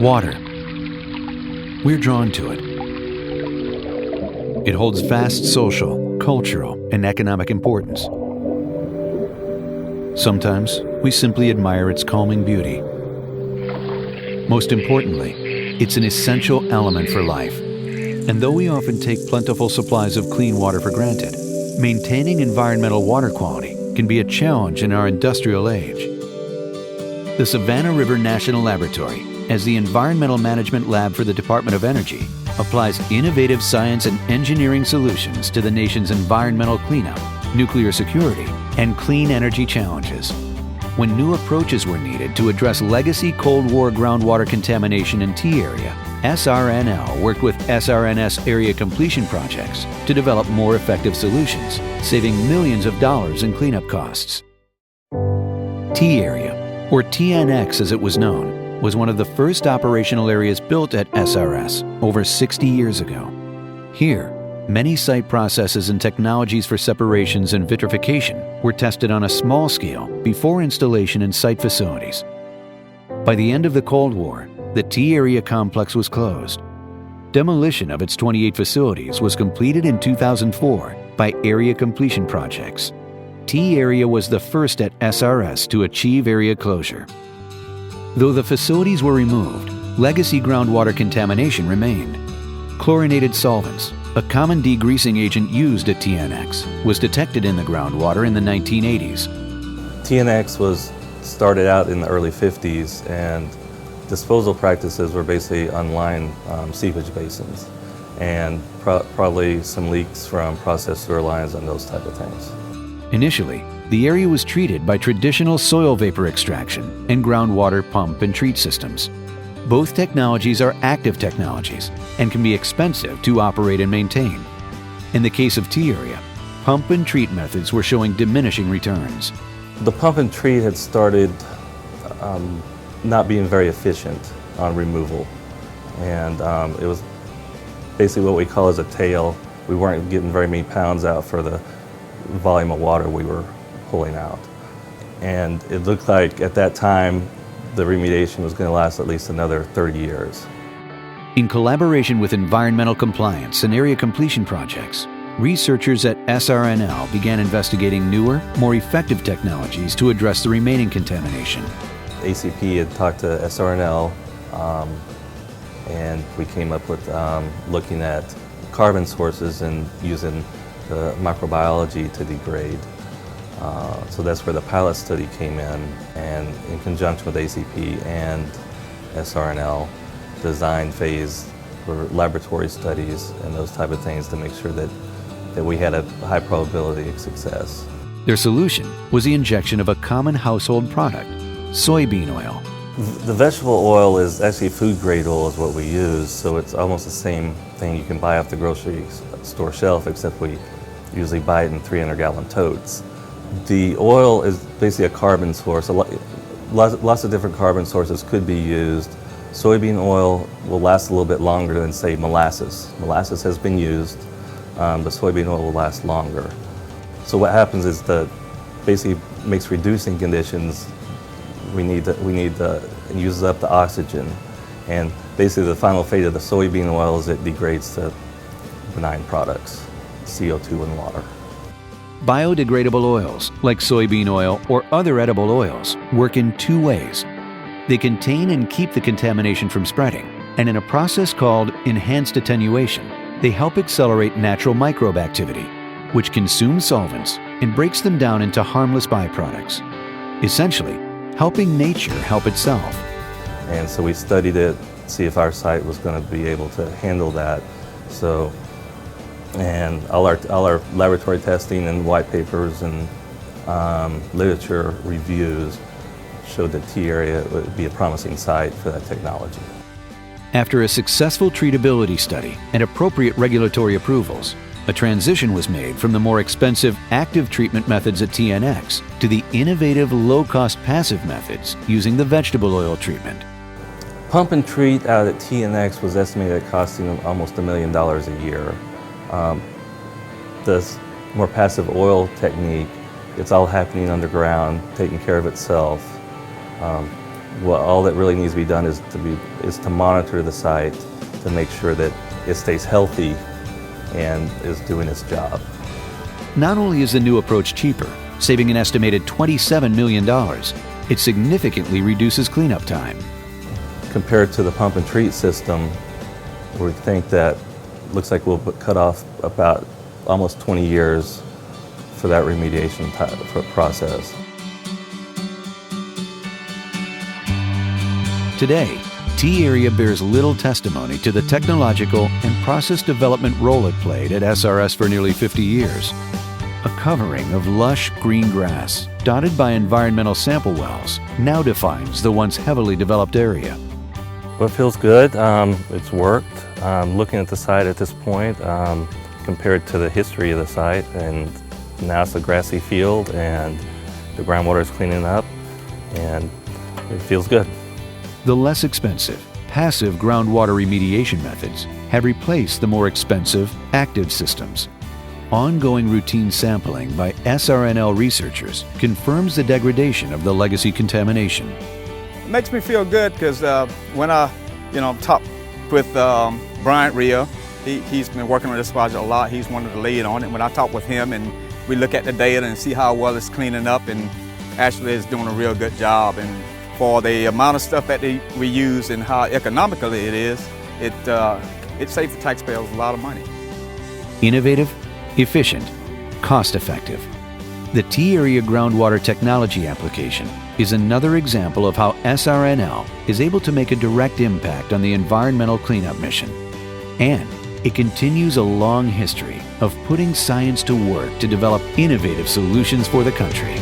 Water. We're drawn to it. It holds vast social, cultural, and economic importance. Sometimes we simply admire its calming beauty. Most importantly, it's an essential element for life. And though we often take plentiful supplies of clean water for granted, maintaining environmental water quality can be a challenge in our industrial age. The Savannah River National Laboratory, as the Environmental Management Lab for the Department of Energy, applies innovative science and engineering solutions to the nation's environmental cleanup, nuclear security, and clean energy challenges. When new approaches were needed to address legacy Cold War groundwater contamination in T area, SRNL worked with SRNS area completion projects to develop more effective solutions, saving millions of dollars in cleanup costs. T area, or TNX as it was known, was one of the first operational areas built at SRS over 60 years ago. Here, many site processes and technologies for separations and vitrification were tested on a small scale before installation in site facilities. By the end of the Cold War, the T area complex was closed. Demolition of its 28 facilities was completed in 2004 by area completion projects. T area was the first at SRS to achieve area closure. Though the facilities were removed, legacy groundwater contamination remained. Chlorinated solvents, a common degreasing agent used at TNX, was detected in the groundwater in the 1980s. TNX was started out in the early 50s, and disposal practices were basically unlined seepage basins and probably some leaks from processed sewer lines and those type of things. Initially, the area was treated by traditional soil vapor extraction and groundwater pump and treat systems. Both technologies are active technologies and can be expensive to operate and maintain. In the case of T area, pump and treat methods were showing diminishing returns. The pump and treat had started not being very efficient on removal, and it was basically what we call as a tail. We weren't getting very many pounds out for the volume of water we were pulling out. And it looked like at that time the remediation was going to last at least another 30 years. In collaboration with environmental compliance and area completion projects, researchers at SRNL began investigating newer, more effective technologies to address the remaining contamination. ACP had talked to SRNL and we came up with looking at carbon sources and using the microbiology to degrade. So that's where the pilot study came in conjunction with ACP and SRNL, design phase for laboratory studies and those type of things to make sure that we had a high probability of success. Their solution was the injection of a common household product, soybean oil. The vegetable oil is actually food grade oil is what we use, so it's almost the same thing you can buy off the grocery store shelf, except we usually buy it in 300-gallon totes. The oil is basically a carbon source. Lots of different carbon sources could be used. Soybean oil will last a little bit longer than, say, molasses. Molasses has been used, but soybean oil will last longer. So what happens is basically makes reducing conditions. It uses up the oxygen, and basically the final fate of the soybean oil is it degrades to benign products, CO2 and water. Biodegradable oils, like soybean oil or other edible oils, work in two ways. They contain and keep the contamination from spreading, and in a process called enhanced attenuation, they help accelerate natural microbe activity, which consumes solvents and breaks them down into harmless byproducts, essentially helping nature help itself. And so we studied it, see if our site was going to be able to handle that. And all our laboratory testing and white papers and literature reviews showed that T area would be a promising site for that technology. After a successful treatability study and appropriate regulatory approvals, a transition was made from the more expensive active treatment methods at TNX to the innovative low-cost passive methods using the vegetable oil treatment. Pump and treat out at TNX was estimated at costing them almost $1 million a year. The more passive oil technique, it's all happening underground, taking care of itself. Well, all that really needs to be done is to monitor the site to make sure that it stays healthy and is doing its job. Not only is the new approach cheaper, saving an estimated $27 million, it significantly reduces cleanup time. Compared to the pump and treat system, we think that looks like we'll cut off about almost 20 years for that remediation process. Today, T-Area bears little testimony to the technological and process development role it played at SRS for nearly 50 years. A covering of lush green grass, dotted by environmental sample wells, now defines the once heavily developed area. Well, it feels good. It's worked. Looking at the site at this point, compared to the history of the site, and now it's a grassy field and the groundwater is cleaning up and it feels good. The less expensive, passive groundwater remediation methods have replaced the more expensive, active systems. Ongoing routine sampling by SRNL researchers confirms the degradation of the legacy contamination. It makes me feel good because when I, talked with Bryant Rhea, he's been working on this project a lot. He's one of the lead on it. When I talk with him and we look at the data and see how well it's cleaning up, and actually is doing a real good job. And for the amount of stuff that we use and how economically it is, it saves the taxpayers a lot of money. Innovative, efficient, cost-effective. The T-Area groundwater technology application is another example of how SRNL is able to make a direct impact on the environmental cleanup mission. And it continues a long history of putting science to work to develop innovative solutions for the country.